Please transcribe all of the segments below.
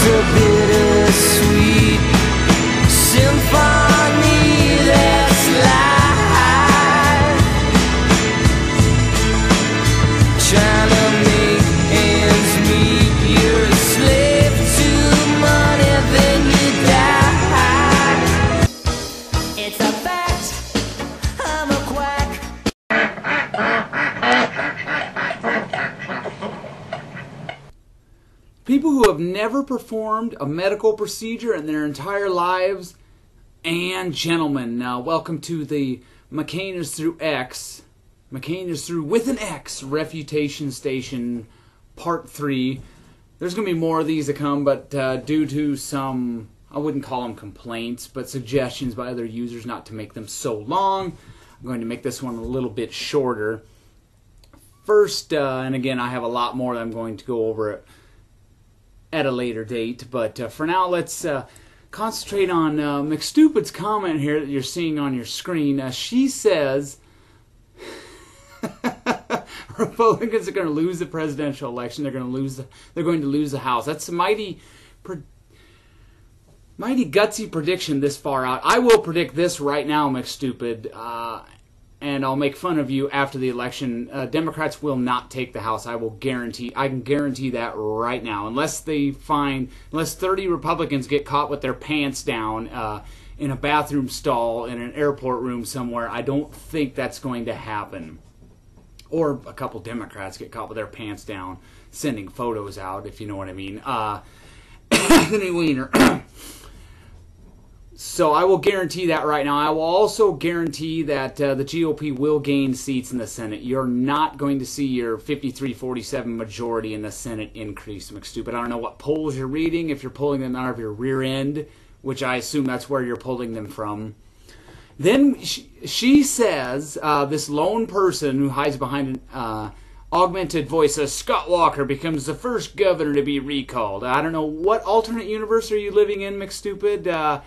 It's a bittersweet symphony that's life, trying to make ends meet. You're a slave to money, then you die. It's a fact, I'm a quack. People who have never performed a medical procedure in their entire lives, and gentlemen, welcome to the mccainisthroughx, McCain with an X, Refutation Station Part 3. There's going to be more of these to come, but due to some, I wouldn't call them complaints, but suggestions by other users not to make them so long, I'm going to make this one a little bit shorter. First, and again, I have a lot more that I'm going to go over at a later date, but for now, let's concentrate on McStupid's comment here that you're seeing on your screen. She says Republicans are going to lose the presidential election. They're going to lose the House. That's a mighty gutsy prediction this far out. I will predict this right now, McStupid, and I'll make fun of you after the election. Democrats will not take the House. I can guarantee that right now. Unless 30 Republicans get caught with their pants down in a bathroom stall in an airport room somewhere, I don't think that's going to happen. Or a couple Democrats get caught with their pants down sending photos out, if you know what I mean. Anthony Weiner. So I will guarantee that right now. I will also guarantee that the GOP will gain seats in the Senate. You're not going to see your 53-47 majority in the Senate increase, McStupid. I don't know what polls you're reading, if you're pulling them out of your rear end, which I assume that's where you're pulling them from. Then she says, this lone person who hides behind an augmented voice, Scott Walker becomes the first governor to be recalled. I don't know, what alternate universe are you living in, McStupid?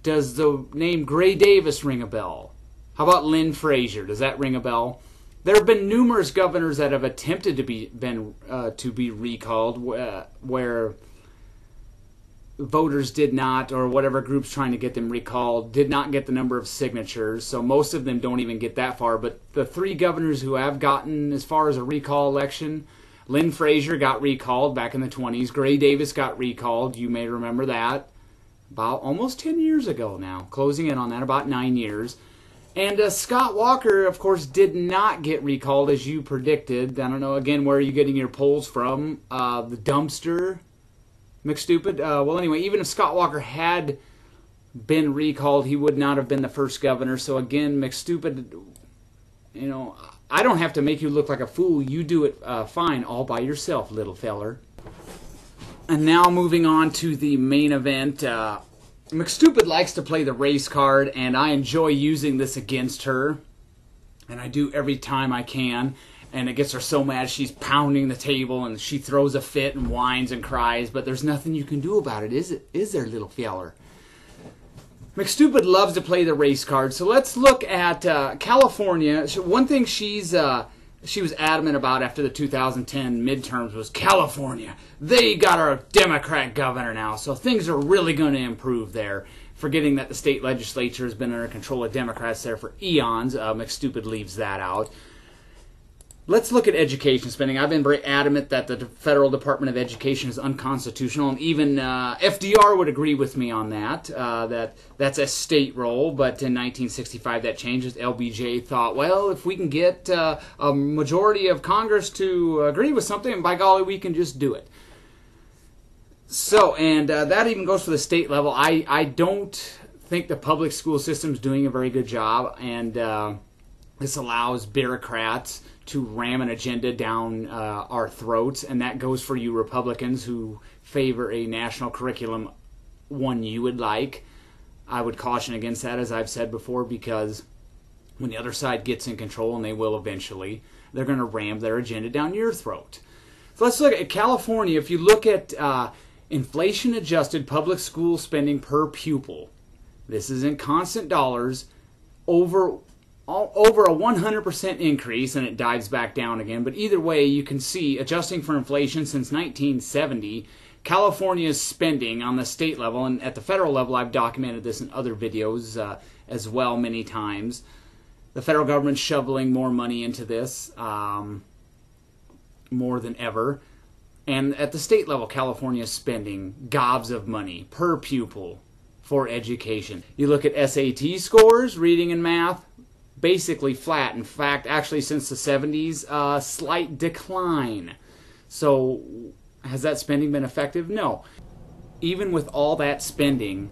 Does the name Gray Davis ring a bell? How about Lynn Frazier? Does that ring a bell? There have been numerous governors that have attempted to be recalled, where voters did not, or whatever group's trying to get them recalled, did not get the number of signatures. So most of them don't even get that far. But the 3 governors who have gotten as far as a recall election, Lynn Frazier got recalled back in the 20s. Gray Davis got recalled. You may remember that. About almost 10 years ago now, closing in on that, about 9 years. And Scott Walker, of course, did not get recalled as you predicted. I don't know, again, where are you getting your polls from? The dumpster, McStupid? Well, anyway, even if Scott Walker had been recalled, he would not have been the first governor. So again, McStupid, you know, I don't have to make you look like a fool. You do it fine all by yourself, little feller. And now moving on to the main event. McStupid likes to play the race card, and I enjoy using this against her. And I do every time I can. And it gets her so mad she's pounding the table, and she throws a fit and whines and cries. But there's nothing you can do about it, is there, little feller? McStupid loves to play the race card. So let's look at California. One thing she was adamant about after the 2010 midterms was California. They got our Democrat governor now, so things are really going to improve there. Forgetting that the state legislature has been under control of Democrats there for eons. McStupid leaves that out. Let's look at education spending. I've been very adamant that the Federal Department of Education is unconstitutional, and even FDR would agree with me on that, that's a state role. But in 1965 that changed. LBJ thought, well, if we can get a majority of Congress to agree with something, by golly, we can just do it. So, and that even goes for the state level. I don't think the public school system is doing a very good job, and this allows bureaucrats to ram an agenda down our throats, and that goes for you Republicans who favor a national curriculum, one you would like. I would caution against that, as I've said before, because when the other side gets in control, and they will eventually, they're going to ram their agenda down your throat. So let's look at California. If you look at inflation-adjusted public school spending per pupil, this is in constant dollars, over a 100% increase, and it dives back down again. But either way, you can see, adjusting for inflation since 1970, California's spending on the state level, and at the federal level, I've documented this in other videos as well many times. The federal government's shoveling more money into this, more than ever. And at the state level, California's spending gobs of money per pupil for education. You look at SAT scores, reading and math, basically flat. In fact, actually since the 70s, slight decline. So has that spending been effective? No. Even with all that spending,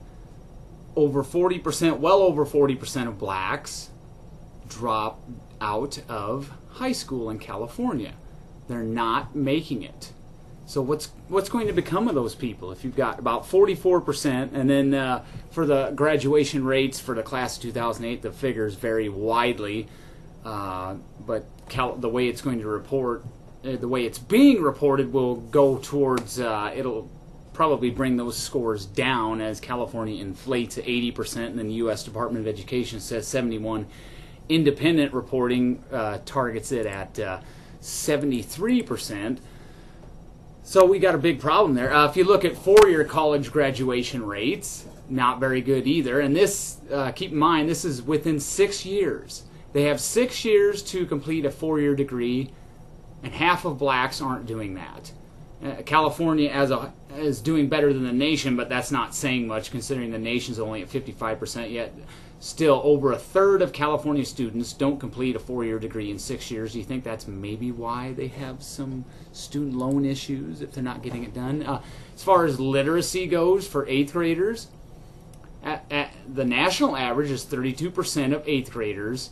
over 40%, well over 40% of blacks drop out of high school in California. They're not making it. So what's going to become of those people if you've got about 44%, and then for the graduation rates for the class of 2008, the figures vary widely, but the way it's going to report, the way it's being reported will go towards, it'll probably bring those scores down as California inflates at 80%, and then the U.S. Department of Education says 71%. Independent reporting targets it at 73%. So we got a big problem there. If you look at four-year college graduation rates, not very good either. And this, keep in mind, this is within 6 years. They have 6 years to complete a four-year degree, and half of blacks aren't doing that. California is doing better than the nation, but that's not saying much considering the nation's only at 55%, yet still over a third of California students don't complete a four-year degree in 6 years. Do you think that's maybe why they have some student loan issues if they're not getting it done? As far as literacy goes for 8th graders, the national average is 32% of 8th graders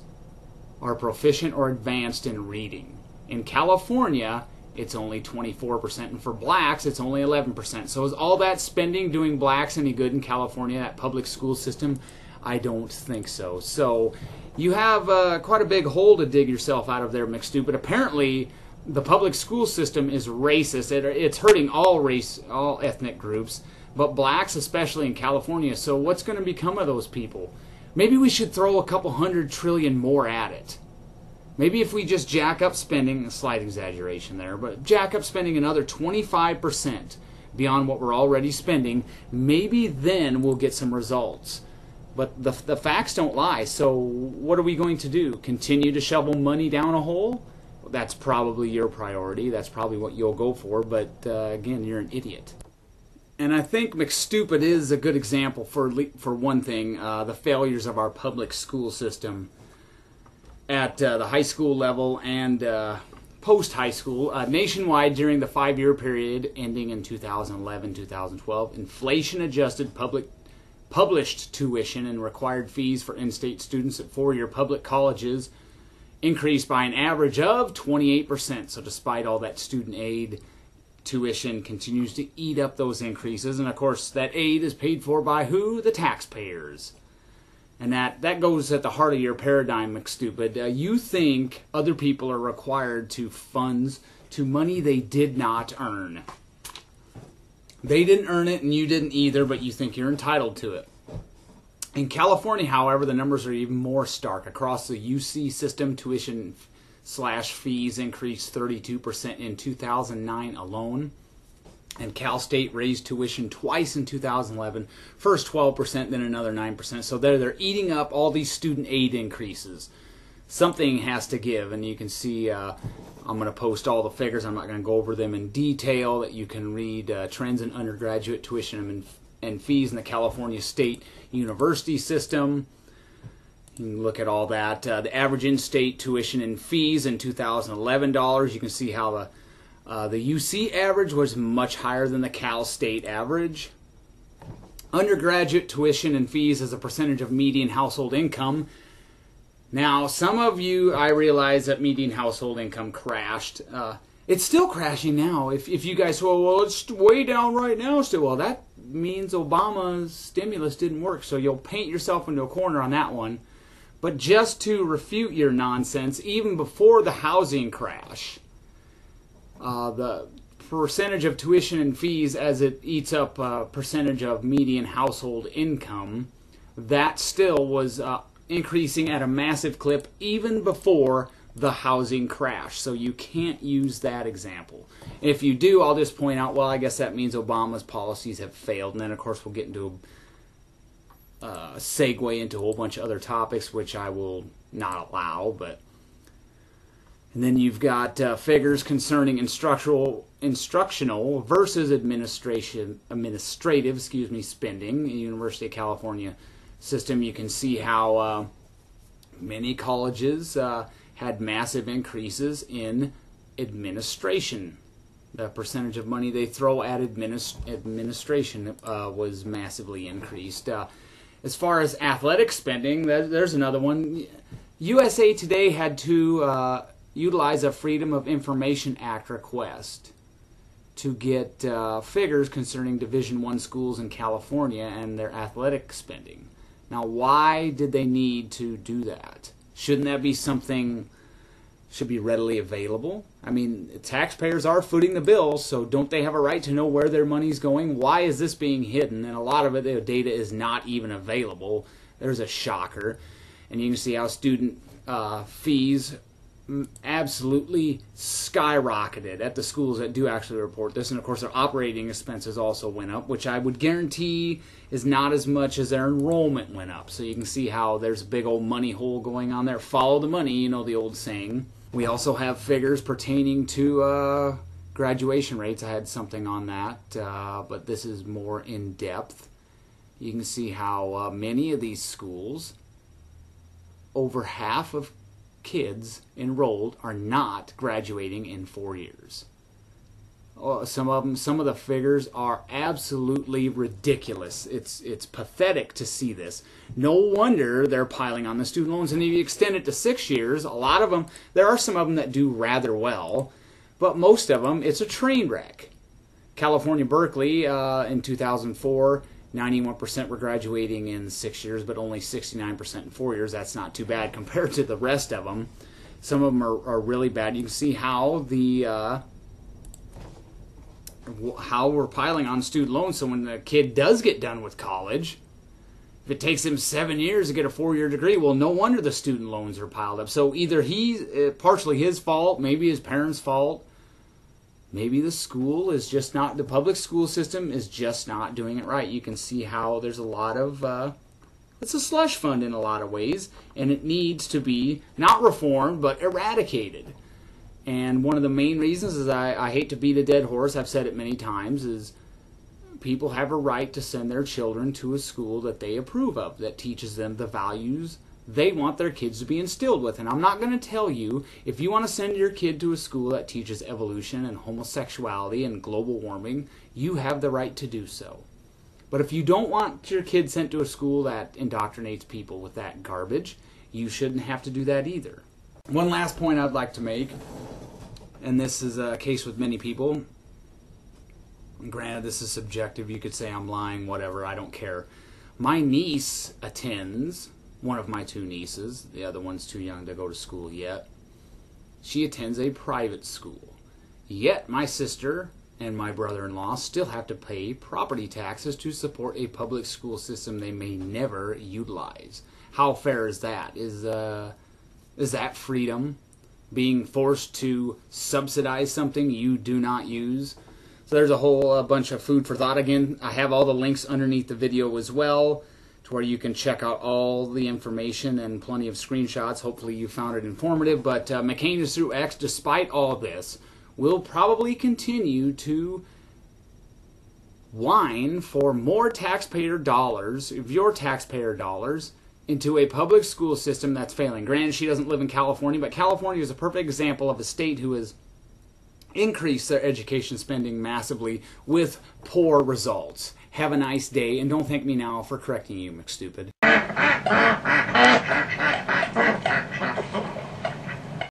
are proficient or advanced in reading. In California, it's only 24%, and for blacks, it's only 11%. So is all that spending doing blacks any good in California, that public school system? I don't think so. So you have quite a big hole to dig yourself out of there, McStupid. Apparently, the public school system is racist. It's hurting all ethnic groups, but blacks, especially in California. So what's going to become of those people? Maybe we should throw a couple $100 trillion more at it. Maybe if we just jack up spending, a slight exaggeration there, but jack up spending another 25% beyond what we're already spending, maybe then we'll get some results. But the facts don't lie, so what are we going to do? Continue to shovel money down a hole? Well, that's probably your priority. That's probably what you'll go for, but again, you're an idiot. And I think McStupid is a good example for one thing, the failures of our public school system at the high school level and post-high school. Nationwide, during the 5-year period ending in 2011-2012, inflation-adjusted published tuition and required fees for in-state students at four-year public colleges increased by an average of 28%. So despite all that student aid, tuition continues to eat up those increases. And of course, that aid is paid for by who? The taxpayers. And that goes at the heart of your paradigm, McStupid. You think other people are required to funds to money they did not earn. They didn't earn it and you didn't either, but you think you're entitled to it. In California, however, the numbers are even more stark. Across the UC system, tuition/fees increased 32% in 2009 alone. And Cal State raised tuition twice in 2011. First 12%, then another 9%. So they're eating up all these student aid increases. Something has to give, and you can see I'm going to post all the figures. I'm not going to go over them in detail. That you can read trends in undergraduate tuition and fees in the California State University system. You can look at all that. The average in-state tuition and fees in 2011 dollars. You can see how the UC average was much higher than the Cal State average. Undergraduate tuition and fees as a percentage of median household income. Now, some of you, I realize that median household income crashed. It's still crashing now. If you guys say, well, it's way down right now still. Well, that means Obama's stimulus didn't work, so you'll paint yourself into a corner on that one. But just to refute your nonsense, even before the housing crash, the percentage of tuition and fees as it eats up a percentage of median household income, that still was increasing at a massive clip even before the housing crash. So you can't use that example. If you do, I'll just point out, well, I guess that means Obama's policies have failed. And then, of course, we'll get into a segue into a whole bunch of other topics, which I will not allow. And then you've got figures concerning instructional versus administrative spending. In the University of California system, you can see how many colleges had massive increases in administration. The percentage of money they throw at administration was massively increased. As far as athletic spending, there's another one. USA Today had to utilize a Freedom of Information Act request to get figures concerning Division I schools in California and their athletic spending. Now, why did they need to do that? Shouldn't that be something should be readily available? I mean, taxpayers are footing the bill, so don't they have a right to know where their money's going? Why is this being hidden? And a lot of it, the data is not even available. There's a shocker. And you can see how student fees absolutely skyrocketed at the schools that do actually report this. And of course, their operating expenses also went up, which I would guarantee is not as much as their enrollment went up. So you can see how there's a big old money hole going on there. Follow the money, you know the old saying. We also have figures pertaining to graduation rates. I had something on that, but this is more in depth. You can see how many of these schools, over half of kids enrolled are not graduating in 4 years. Some of the figures are absolutely ridiculous. It's pathetic to see this. No wonder they're piling on the student loans. And if you extend it to 6 years, a lot of them, there are some of them that do rather well, but most of them, it's a train wreck. California, Berkeley, in 2004, 91% were graduating in 6 years, but only 69% in 4 years. That's not too bad compared to the rest of them. Some of them are really bad. You can see how how we're piling on student loans. So when the kid does get done with college, if it takes him 7 years to get a 4-year degree, well, no wonder the student loans are piled up. So either he's partially his fault, maybe his parents' fault, maybe the school is just not, the public school system is just not doing it right. You can see how there's a lot of, it's a slush fund in a lot of ways, and it needs to be not reformed, but eradicated. And one of the main reasons is, I hate to beat a dead horse, I've said it many times, is people have a right to send their children to a school that they approve of, that teaches them the values they want their kids to be instilled with. And I'm not going to tell you, if you want to send your kid to a school that teaches evolution and homosexuality and global warming, you have the right to do so. But if you don't want your kid sent to a school that indoctrinates people with that garbage, you shouldn't have to do that either. One last point I'd like to make, and this is a case with many people. Granted, this is subjective. You could say I'm lying, whatever. I don't care. My niece attends, one of my two nieces, the other one's too young to go to school yet. She attends a private school. Yet my sister and my brother-in-law still have to pay property taxes to support a public school system they may never utilize. How fair is that? Is that freedom? Being forced to subsidize something you do not use? So there's a whole bunch of food for thought. Again, I have all the links underneath the video as well, to where you can check out all the information and plenty of screenshots. Hopefully you found it informative. But mccainisthroughx, despite all this, will probably continue to whine for more taxpayer dollars, of your taxpayer dollars, into a public school system that's failing. Granted, she doesn't live in California, but California is a perfect example of a state who has increased their education spending massively with poor results. Have a nice day, and don't thank me now for correcting you, McStupid.